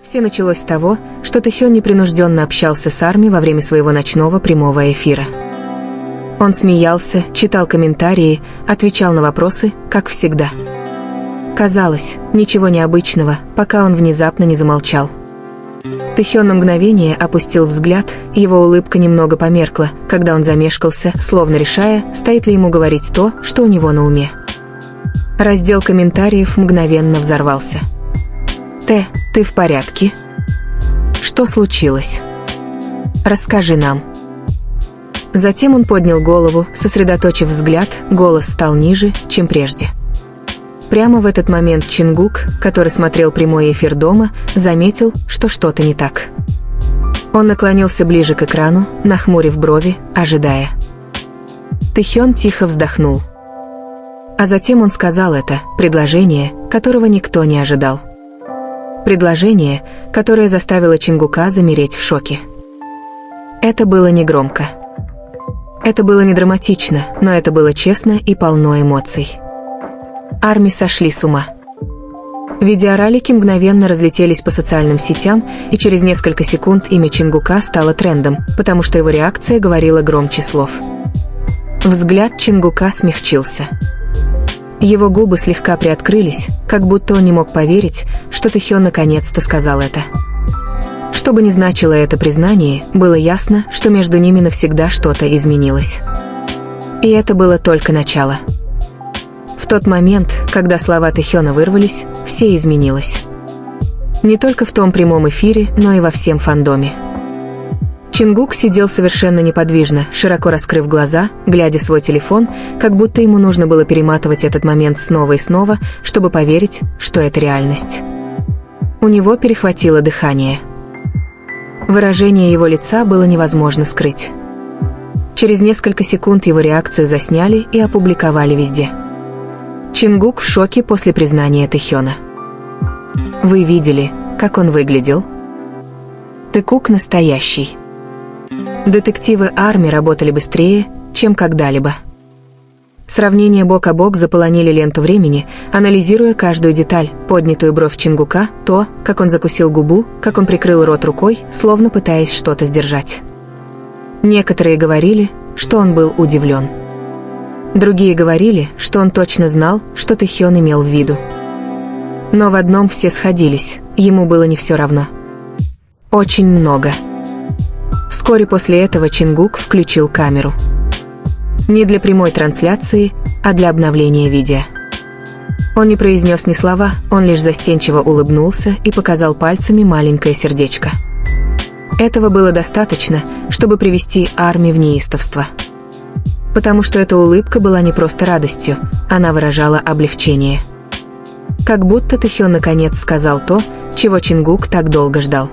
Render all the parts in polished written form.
Все началось с того, что Тэхён непринужденно общался с Арми во время своего ночного прямого эфира. Он смеялся, читал комментарии, отвечал на вопросы, как всегда. Казалось, ничего необычного, пока он внезапно не замолчал. Тэхён на мгновение опустил взгляд, его улыбка немного померкла, когда он замешкался, словно решая, стоит ли ему говорить то, что у него на уме. Раздел комментариев мгновенно взорвался. Ты в порядке? Что случилось? Расскажи нам». Затем он поднял голову, сосредоточив взгляд, голос стал ниже, чем прежде. Прямо в этот момент Чингук, который смотрел прямой эфир дома, заметил, что что-то не так. Он наклонился ближе к экрану, нахмурив брови, ожидая. Тэхён тихо вздохнул. А затем он сказал это, предложение, которого никто не ожидал. Предложение, которое заставило Чингука замереть в шоке. Это было не громко. Это было не драматично, но это было честно и полно эмоций. Арми сошли с ума. Видеоролики мгновенно разлетелись по социальным сетям, и через несколько секунд имя Чингука стало трендом, потому что его реакция говорила громче слов. Взгляд Чингука смягчился. Его губы слегка приоткрылись, как будто он не мог поверить, что Тэхён наконец-то сказал это. Что бы ни значило это признание, было ясно, что между ними навсегда что-то изменилось. И это было только начало. В тот момент, когда слова Тэхёна вырвались, все изменилось. Не только в том прямом эфире, но и во всем фандоме. Чингук сидел совершенно неподвижно, широко раскрыв глаза, глядя в свой телефон, как будто ему нужно было перематывать этот момент снова и снова, чтобы поверить, что это реальность. У него перехватило дыхание. Выражение его лица было невозможно скрыть. Через несколько секунд его реакцию засняли и опубликовали везде. Чингук в шоке после признания Тэхёна. Вы видели, как он выглядел? Тэкук настоящий. Детективы Арми работали быстрее, чем когда-либо. Сравнения бок о бок заполонили ленту времени, анализируя каждую деталь, поднятую бровь Чингука, то, как он закусил губу, как он прикрыл рот рукой, словно пытаясь что-то сдержать. Некоторые говорили, что он был удивлен. Другие говорили, что он точно знал, что Тэхён имел в виду. Но в одном все сходились, ему было не все равно. Очень много. Вскоре после этого Чингук включил камеру. Не для прямой трансляции, а для обновления видео. Он не произнес ни слова, он лишь застенчиво улыбнулся и показал пальцами маленькое сердечко. Этого было достаточно, чтобы привести Арми в неистовство. Потому что эта улыбка была не просто радостью, она выражала облегчение. Как будто Тэхён наконец сказал то, чего Чингук так долго ждал.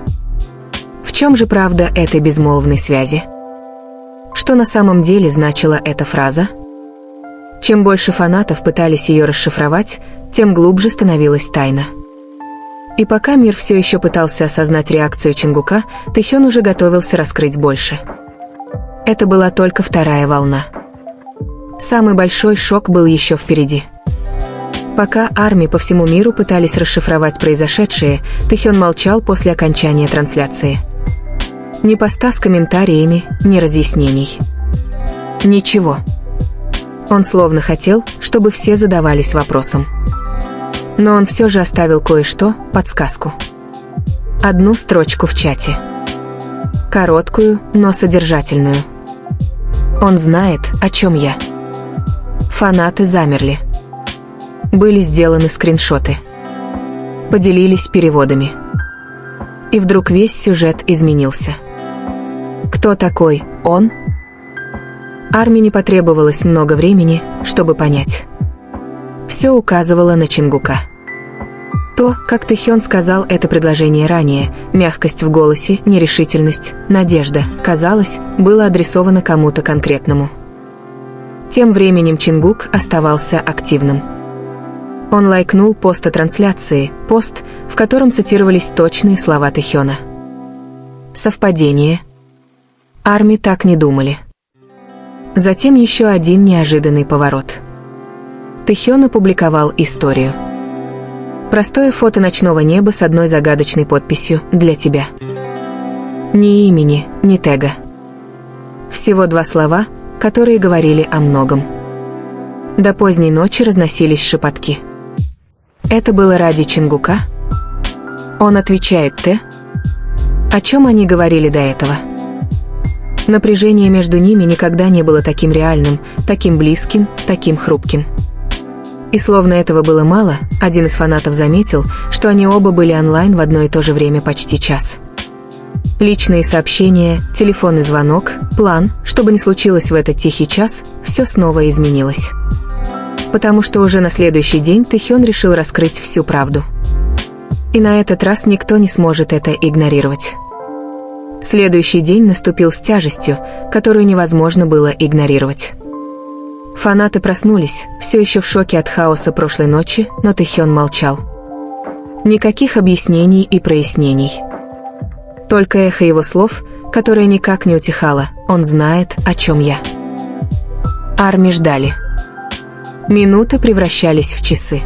В чем же правда этой безмолвной связи? Что на самом деле значила эта фраза? Чем больше фанатов пытались ее расшифровать, тем глубже становилась тайна. И пока мир все еще пытался осознать реакцию Чингука, Тэхён уже готовился раскрыть больше. Это была только вторая волна. Самый большой шок был еще впереди. Пока Арми по всему миру пытались расшифровать произошедшее, Тэхён молчал после окончания трансляции. Ни поста с комментариями, ни разъяснений. Ничего. Он словно хотел, чтобы все задавались вопросом. Но он все же оставил кое-что, подсказку. Одну строчку в чате. Короткую, но содержательную. Он знает, о чем я. Фанаты замерли. Были сделаны скриншоты. Поделились переводами. И вдруг весь сюжет изменился. Кто такой он? Арми не потребовалось много времени, чтобы понять. Все указывало на Чингука. То, как Тэхён сказал это предложение ранее, мягкость в голосе, нерешительность, надежда, казалось, было адресовано кому-то конкретному. Тем временем Чингук оставался активным. Он лайкнул пост о трансляции, пост, в котором цитировались точные слова Тэхёна. Совпадение? Арми так не думали. Затем еще один неожиданный поворот. Тэхён опубликовал историю. Простое фото ночного неба с одной загадочной подписью «Для тебя». Ни имени, ни тега. Всего 2 слова, которые говорили о многом. До поздней ночи разносились шепотки. Это было ради Чингука? Он отвечает «Т». О чем они говорили до этого? Напряжение между ними никогда не было таким реальным, таким близким, таким хрупким. И словно этого было мало, один из фанатов заметил, что они оба были онлайн в одно и то же время почти час. Личные сообщения, телефонный звонок, план, что бы ни случилось в этот тихий час, все снова изменилось. Потому что уже на следующий день Тэхён решил раскрыть всю правду. И на этот раз никто не сможет это игнорировать. Следующий день наступил с тяжестью, которую невозможно было игнорировать. Фанаты проснулись, все еще в шоке от хаоса прошлой ночи, но Тэхён молчал. Никаких объяснений и прояснений. Только эхо его слов, которое никак не утихало. Он знает, о чем я. Арми ждали. Минуты превращались в часы.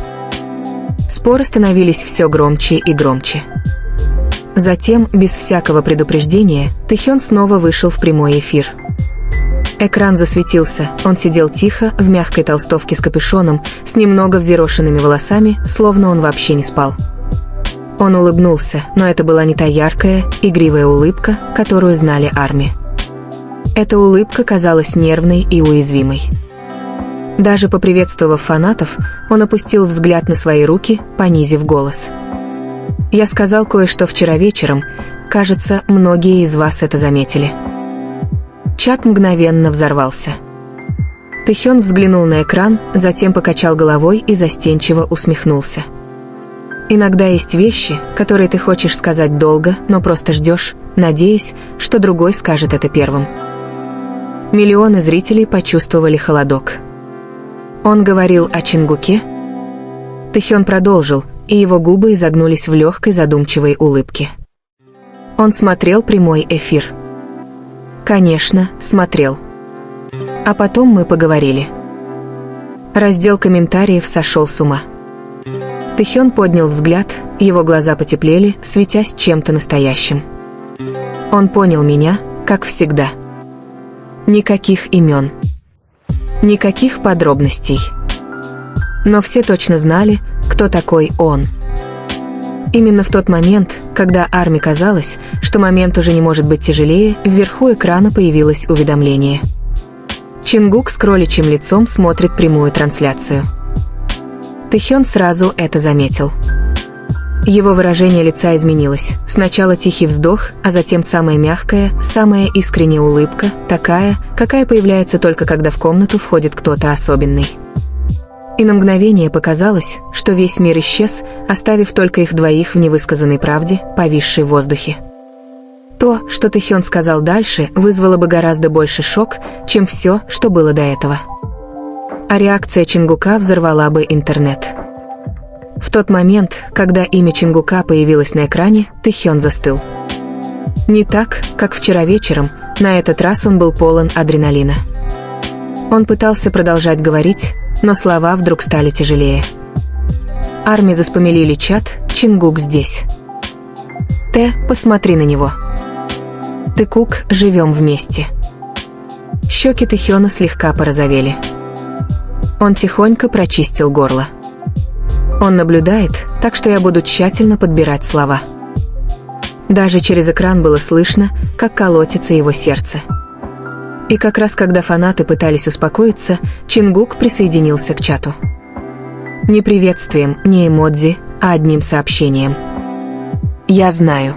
Споры становились все громче и громче. Затем, без всякого предупреждения, Тэхён снова вышел в прямой эфир. Экран засветился, он сидел тихо, в мягкой толстовке с капюшоном, с немного взъерошенными волосами, словно он вообще не спал. Он улыбнулся, но это была не та яркая, игривая улыбка, которую знали Арми. Эта улыбка казалась нервной и уязвимой. Даже поприветствовав фанатов, он опустил взгляд на свои руки, понизив голос. «Я сказал кое-что вчера вечером. Кажется, многие из вас это заметили». Чат мгновенно взорвался. Тэхён взглянул на экран, затем покачал головой и застенчиво усмехнулся. «Иногда есть вещи, которые ты хочешь сказать долго, но просто ждешь, надеясь, что другой скажет это первым». Миллионы зрителей почувствовали холодок. Он говорил о Чингуке? Тэхён продолжил, и его губы изогнулись в легкой задумчивой улыбке. Он смотрел прямой эфир. Конечно, смотрел. А потом мы поговорили. Раздел комментариев сошел с ума. Тэхён поднял взгляд, его глаза потеплели, светясь чем-то настоящим. Он понял меня, как всегда. Никаких имен. Никаких подробностей. Но все точно знали, кто такой он. Именно в тот момент, когда Арми казалось, что момент уже не может быть тяжелее, вверху экрана появилось уведомление. Чингук с кроличьим лицом смотрит прямую трансляцию. Тэхён сразу это заметил. Его выражение лица изменилось. Сначала тихий вздох, а затем самая мягкая, самая искренняя улыбка, такая, какая появляется только когда в комнату входит кто-то особенный. И на мгновение показалось, что весь мир исчез, оставив только их двоих в невысказанной правде, повисшей в воздухе. То, что Тэхён сказал дальше, вызвало бы гораздо больше шок, чем все, что было до этого. А реакция Чингука взорвала бы интернет. В тот момент, когда имя Чингука появилось на экране, Тэхён застыл. Не так, как вчера вечером, на этот раз он был полон адреналина. Он пытался продолжать говорить, но слова вдруг стали тяжелее. Арми заспамилили чат, Чингук здесь. Т, посмотри на него. Тэкук, живем вместе. Щеки Тэхёна слегка порозовели. Он тихонько прочистил горло. Он наблюдает, так что я буду тщательно подбирать слова. Даже через экран было слышно, как колотится его сердце. И как раз когда фанаты пытались успокоиться, Чингук присоединился к чату. Не приветствием, не эмодзи, а одним сообщением. «Я знаю».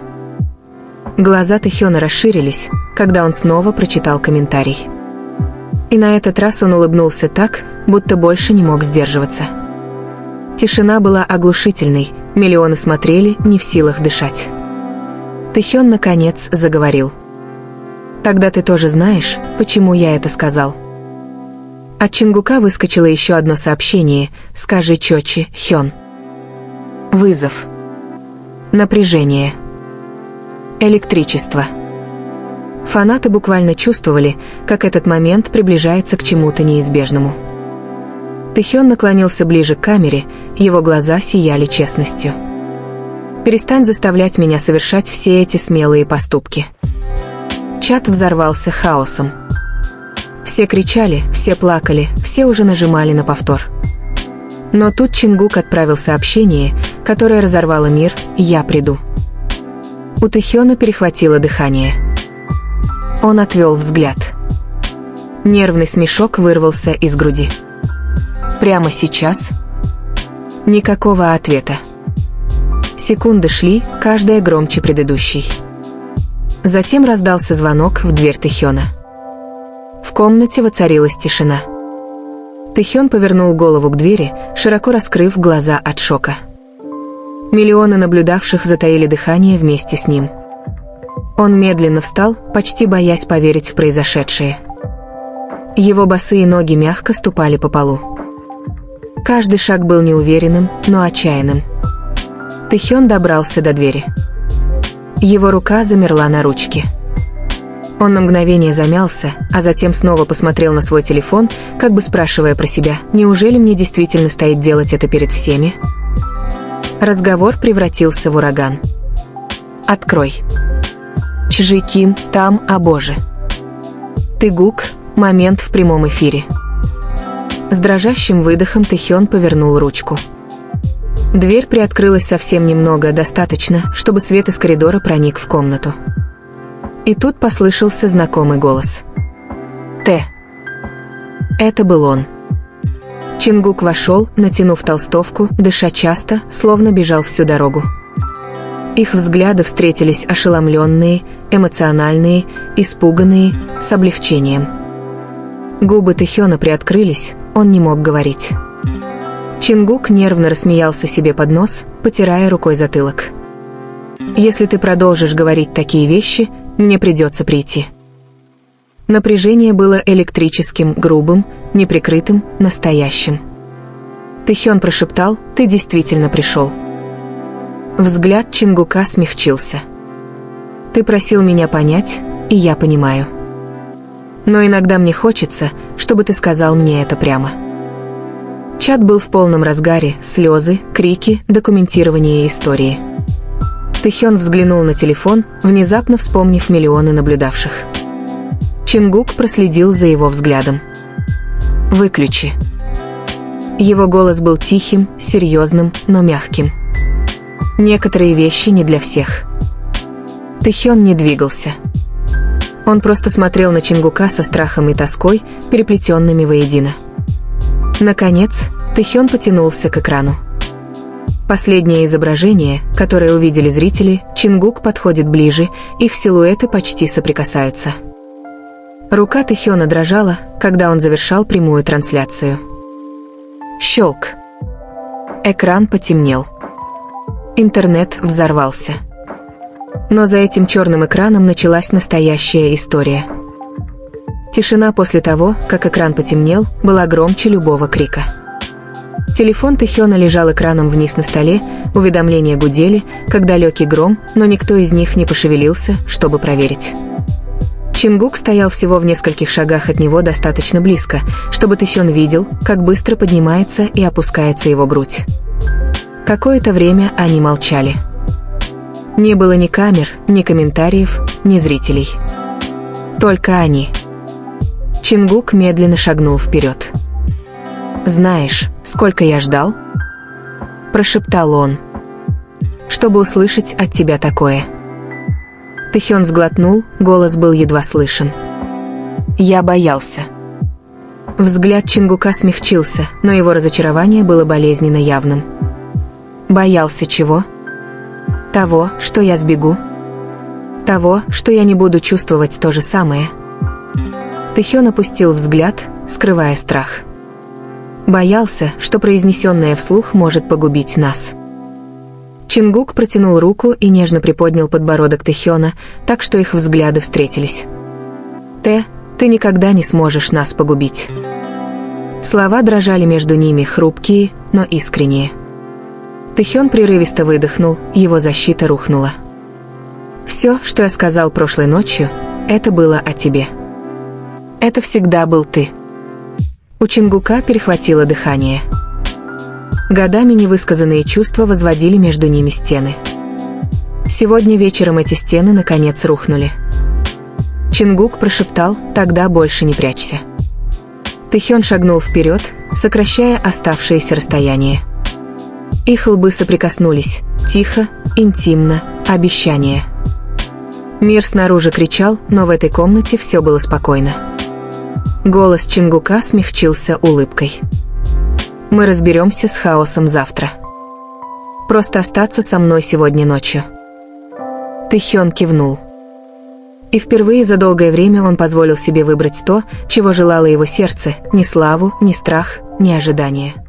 Глаза Тэхёна расширились, когда он снова прочитал комментарий. И на этот раз он улыбнулся так, будто больше не мог сдерживаться. Тишина была оглушительной, миллионы смотрели, не в силах дышать. Тэхён наконец заговорил. «Тогда ты тоже знаешь, почему я это сказал». От Чингука выскочило еще одно сообщение: «Скажи чётче, Хён». Вызов. Напряжение. Электричество. Фанаты буквально чувствовали, как этот момент приближается к чему-то неизбежному. Тэхён наклонился ближе к камере, его глаза сияли честностью. «Перестань заставлять меня совершать все эти смелые поступки». Чат взорвался хаосом. Все кричали, все плакали, все уже нажимали на повтор. Но тут Чингук отправил сообщение, которое разорвало мир: «Я приду». У Тэхёна перехватило дыхание. Он отвел взгляд. Нервный смешок вырвался из груди. Прямо сейчас? Никакого ответа. Секунды шли, каждая громче предыдущей. Затем раздался звонок в дверь Тэхёна. В комнате воцарилась тишина. Тэхён повернул голову к двери, широко раскрыв глаза от шока. Миллионы наблюдавших затаили дыхание вместе с ним. Он медленно встал, почти боясь поверить в произошедшее. Его босые ноги мягко ступали по полу. Каждый шаг был неуверенным, но отчаянным. Тэхён добрался до двери. Его рука замерла на ручке. Он на мгновение замялся, а затем снова посмотрел на свой телефон, как бы спрашивая про себя: «Неужели мне действительно стоит делать это перед всеми?» Разговор превратился в ураган. «Открой». Чжи Ким, там, о боже. Тэгук, момент в прямом эфире. С дрожащим выдохом Тэхён повернул ручку. Дверь приоткрылась совсем немного, достаточно, чтобы свет из коридора проник в комнату. И тут послышался знакомый голос. «Т». Это был он. Чингук вошел, натянув толстовку, дыша часто, словно бежал всю дорогу. Их взгляды встретились ошеломленные, эмоциональные, испуганные, с облегчением. Губы Тэхёна приоткрылись, он не мог говорить. Чингук нервно рассмеялся себе под нос, потирая рукой затылок. «Если ты продолжишь говорить такие вещи, мне придется прийти». Напряжение было электрическим, грубым, неприкрытым, настоящим. Тэхён прошептал: «Ты действительно пришел». Взгляд Чингука смягчился. «Ты просил меня понять, и я понимаю. Но иногда мне хочется, чтобы ты сказал мне это прямо». Чат был в полном разгаре: слезы, крики, документирование истории. Тэхён взглянул на телефон, внезапно вспомнив миллионы наблюдавших. Чингук проследил за его взглядом. «Выключи». Его голос был тихим, серьезным, но мягким. «Некоторые вещи не для всех». Тэхён не двигался. Он просто смотрел на Чингука со страхом и тоской, переплетенными воедино. Наконец, Тэхён потянулся к экрану. Последнее изображение, которое увидели зрители: Чингук подходит ближе, их силуэты почти соприкасаются. Рука Тэхёна дрожала, когда он завершал прямую трансляцию. Щелк. Экран потемнел. Интернет взорвался. Но за этим черным экраном началась настоящая история. Тишина после того, как экран потемнел, была громче любого крика. Телефон Тэхёна лежал экраном вниз на столе, уведомления гудели, как далекий гром, но никто из них не пошевелился, чтобы проверить. Чингук стоял всего в нескольких шагах от него, достаточно близко, чтобы Тэхён видел, как быстро поднимается и опускается его грудь. Какое-то время они молчали. Не было ни камер, ни комментариев, ни зрителей. Только они. Чингук медленно шагнул вперед. «Знаешь, сколько я ждал?» – прошептал он. «Чтобы услышать от тебя такое». Тэхён сглотнул, голос был едва слышен. «Я боялся». Взгляд Чингука смягчился, но его разочарование было болезненно явным. «Боялся чего?» «Того, что я сбегу. Того, что я не буду чувствовать то же самое». Тэхён опустил взгляд, скрывая страх. Боялся, что произнесенное вслух может погубить нас. Чингук протянул руку и нежно приподнял подбородок Тэхёна, так что их взгляды встретились. Ты никогда не сможешь нас погубить». Слова дрожали между ними, хрупкие, но искренние. Тэхён прерывисто выдохнул, его защита рухнула. «Все, что я сказал прошлой ночью, это было о тебе. Это всегда был ты. У Чингука перехватило дыхание. Годами невысказанные чувства возводили между ними стены. Сегодня вечером эти стены наконец рухнули. Чингук прошептал: «Тогда больше не прячься». Тэхён шагнул вперед, сокращая оставшееся расстояние. Их лбы соприкоснулись, тихо, интимно, обещание. Мир снаружи кричал, но в этой комнате все было спокойно. Голос Чингука смягчился улыбкой. «Мы разберемся с хаосом завтра. Просто остаться со мной сегодня ночью». Тэхён кивнул. И впервые за долгое время он позволил себе выбрать то, чего желало его сердце: ни славу, ни страх, ни ожидание.